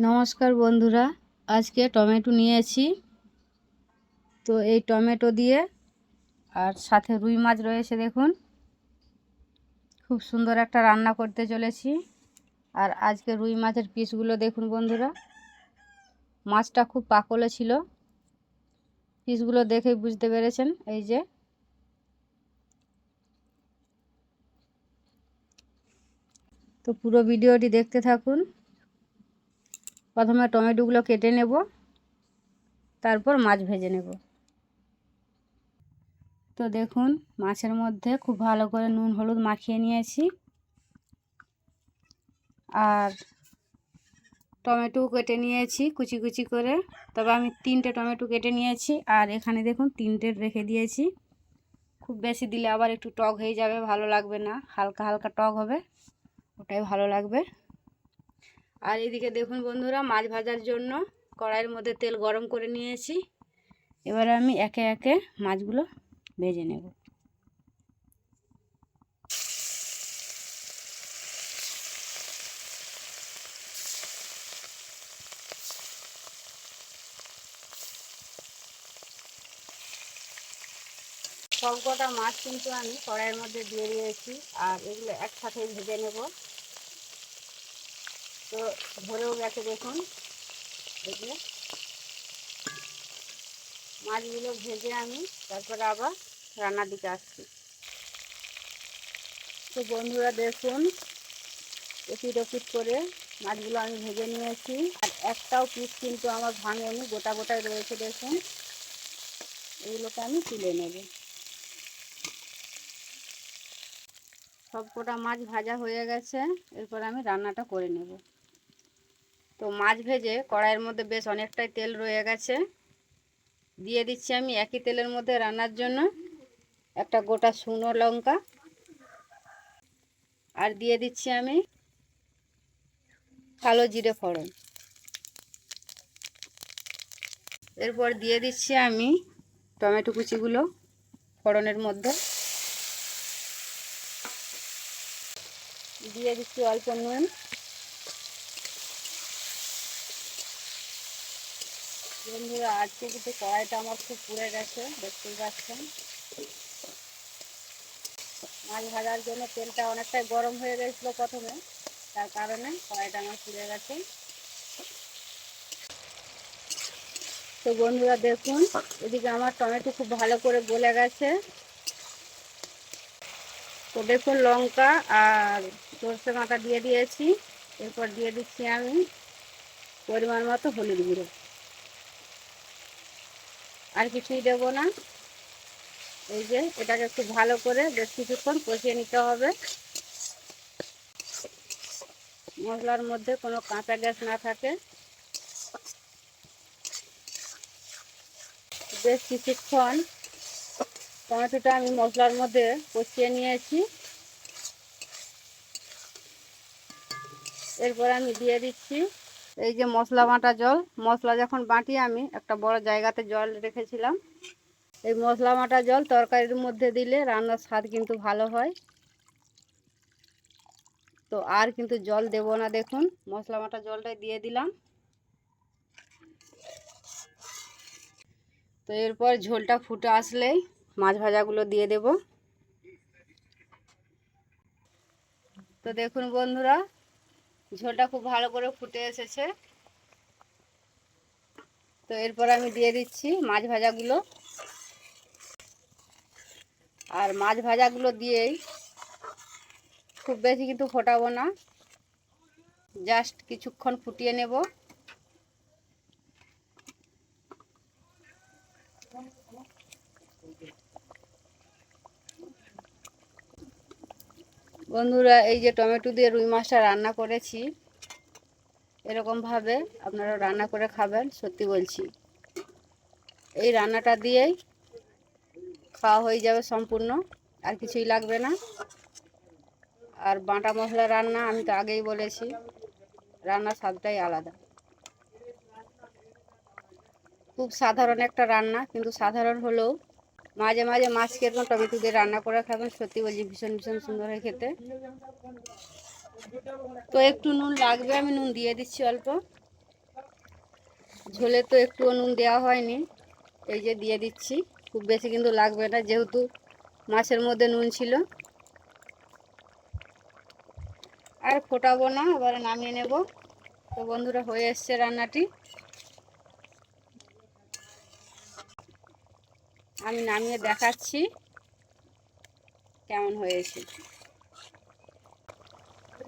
নমস্কার বন্ধুরা, আজকে টমেটো নিয়েছি। তো এই টমেটো দিয়ে আর সাথে রুই মাছ রয়েছে, দেখুন খুব সুন্দর একটা রান্না করতে চলেছি। আর আজকে রুই মাছের পিসগুলো দেখুন বন্ধুরা, মাছটা খুব পাকলে ছিল, পিসগুলো দেখেই বুঝতে পেরেছেন। এই যে তো পুরো ভিডিওটি দেখতে থাকুন। প্রথমে টমেটোগুলো কেটে নেব, তারপর মাছ ভেজে নেব। তো দেখুন মাছের মধ্যে খুব ভালো করে নুন হলুদ মাখিয়ে নিয়েছি। আর টমেটো কেটে নিয়েছি কুচি কুচি করে, তবে আমি 3টে টমেটো কেটে নিয়েছি। আর এখানে দেখুন 3টে রেখে দিয়েছি। খুব বেশি দিলে আবার একটু টক হয়ে যাবে, ভালো লাগবে না। হালকা হালকা টক হবে, ওটাই ভালো লাগবে। আর এদিকে দেখুন বন্ধুরা, মাছ ভাজার জন্য কড়াইয়ের মধ্যে তেল গরম করে নিয়েছি। এবার আমি একে একে মাছগুলো ভেজে নেব। সবকটা মাছ কিন্তু আমি কড়াইয়ের মধ্যে দিয়ে দিয়েছি, আর এগুলো একসাথে ভেজে নেব। তো ধরেও গেছে দেখুন, এগুলো মাছগুলো ভেজে আমি তারপরে আবার রান্নার দিকে আসছি। তো বন্ধুরা দেখুন, এপিট ওপিট করে মাছগুলো আমি ভেজে নিয়েছি। আর একটাও পিস কিন্তু আমার ভাঙেনি, গোটা গোটায় রয়েছে দেখুন। এগুলোকে আমি তুলে নেব। সবকটা মাছ ভাজা হয়ে গেছে, এরপর আমি রান্নাটা করে নেব। তো মাছ ভেজে কড়াইয়ের মধ্যে বেশ অনেকটাই তেল রয়ে গেছে। দিয়ে দিচ্ছি আমি একই তেলের মধ্যে রান্নার জন্য একটা গোটা শুকনো লঙ্কা, আর দিয়ে দিচ্ছি আমি কালো জিরে ফোড়ন। এরপর দিয়ে দিচ্ছি আমি টমেটো কুচিগুলো ফোড়নের মধ্যে, দিয়ে দিচ্ছি অল্প নুন। বন্ধুরা আজকে কিন্তু কড়াইটা আমার খুব পুড়ে গেছে, দেখতেই পাচ্ছেন। মাছ ভাজার জন্য তেলটা অনেকটাই গরম হয়ে গেছিলো প্রথমে, তার কারণে কড়াইটা আমার পুড়ে গেছে। তো বন্ধুরা দেখুন, এদিকে আমার টমেটো খুব ভালো করে গলে গেছে। তো দেখুন লঙ্কা আর সরষে বাটা দিয়ে দিয়েছি। এরপর দিয়ে দিচ্ছি আমি পরিমাণ মতো হলুদ গুঁড়ো, আর কিছুই দেবো না। এই যে এটাকে খুব ভালো করে বেশ কিছুক্ষণ কষিয়ে নিতে হবে, মশলার মধ্যে কোনো কাঁচা গ্যাস না থাকে। বেশ কিছুক্ষণ টমেটোটা আমি মশলার মধ্যে কষিয়ে নিয়েছি। এরপর আমি দিয়ে দিচ্ছি এই যে মশলা বাটা জল। মশলা যখন বাটি আমি একটা বড় জায়গাতে জল রেখেছিলাম। এই মশলা বাটা জল তরকারির মধ্যে দিলে রান্নার স্বাদ কিন্তু ভালো হয়। তো আর কিন্তু জল দেব না, দেখুন মশলা বাটা জলটাই দিয়ে দিলাম। তো এরপর ঝোলটা ফুটে আসলেই মাছ ভাজাগুলো দিয়ে দেব। তো দেখুন বন্ধুরা, ঝোলটা খুব ভালো করে ফুটে এসেছে। তো এরপর আমি দিয়ে দিচ্ছি মাছ ভাজাগুলো। আর মাছ ভাজাগুলো দিয়েই খুব বেশি কিন্তু ফোটাবো না, জাস্ট কিছুক্ষণ ফুটিয়ে নেব। বন্ধুরা এই যে টমেটো দিয়ে রুই মাছটা রান্না করেছি, এরকমভাবে আপনারা রান্না করে খাবেন। সত্যি বলছি, এই রান্নাটা দিয়েই খাওয়া হয়ে যাবে সম্পূর্ণ, আর কিছুই লাগবে না। আর বাটা মশলা রান্না আমি তো আগেই বলেছি, রান্নার স্বাদটাই আলাদা। খুব সাধারণ একটা রান্না, কিন্তু সাধারণ হলেও মাঝে মাঝে মাছকে এরকম টমেটো দিয়ে রান্না করে খাবেন। সত্যি বলছি ভীষণ ভীষণ সুন্দর হয় খেতে। তো একটু নুন লাগবে, আমি নুন দিয়ে দিচ্ছি অল্প। ঝোলে তো একটু নুন দেওয়া হয়নি, এই যে দিয়ে দিচ্ছি। খুব বেশি কিন্তু লাগবে না, যেহেতু মাছের মধ্যে নুন ছিল। আর ফোটাবো না, এবারে নামিয়ে নেব। তো বন্ধুরা, হয়ে এসছে রান্নাটি। আমি নামিয়ে দেখাচ্ছি কেমন হয়েছে।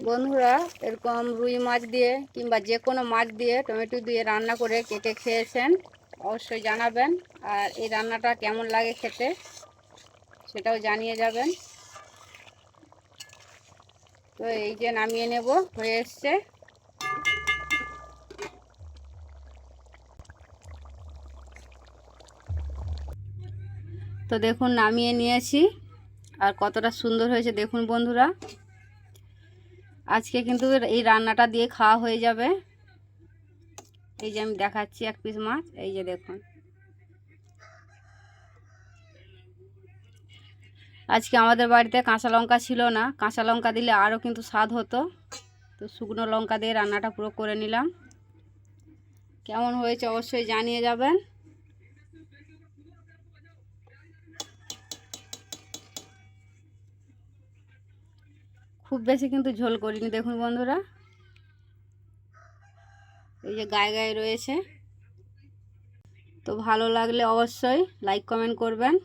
বন্ধুরা, এরকম রুই মাছ দিয়ে কিংবা যে কোনো মাছ দিয়ে টমেটো দিয়ে রান্না করে কেটে খেয়েছেন, অবশ্যই জানাবেন। আর এই রান্নাটা কেমন লাগে খেতে সেটাও জানিয়ে যাবেন। তো এই যে নামিয়ে নেব, হয়ে এসছে। তো দেখুন, নামিয়ে নিয়েছি। আর কতটা সুন্দর হয়েছে দেখুন বন্ধুরা। আজকে কিন্তু এই রান্নাটা দিয়ে খাওয়া হয়ে যাবে। এই যে আমি দেখাচ্ছি এক পিস মাছ, এই যে দেখুন। আজকে আমাদের বাড়িতে কাঁচা লঙ্কা ছিল না, কাঁচা লঙ্কা দিলে আরও কিন্তু স্বাদ হতো। তো শুকনো লঙ্কা দিয়ে রান্নাটা পুরো করে নিলাম। কেমন হয়েছে অবশ্যই জানিয়ে যাবেন। খুব বেশি কিন্তু ঝোল করিনি দেখুন বন্ধুরা, এই যে গায়ে গায়ে রয়েছে। তো ভালো লাগলে অবশ্যই লাইক কমেন্ট করবেন।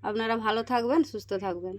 আপনারা ভালো থাকবেন, সুস্থ থাকবেন।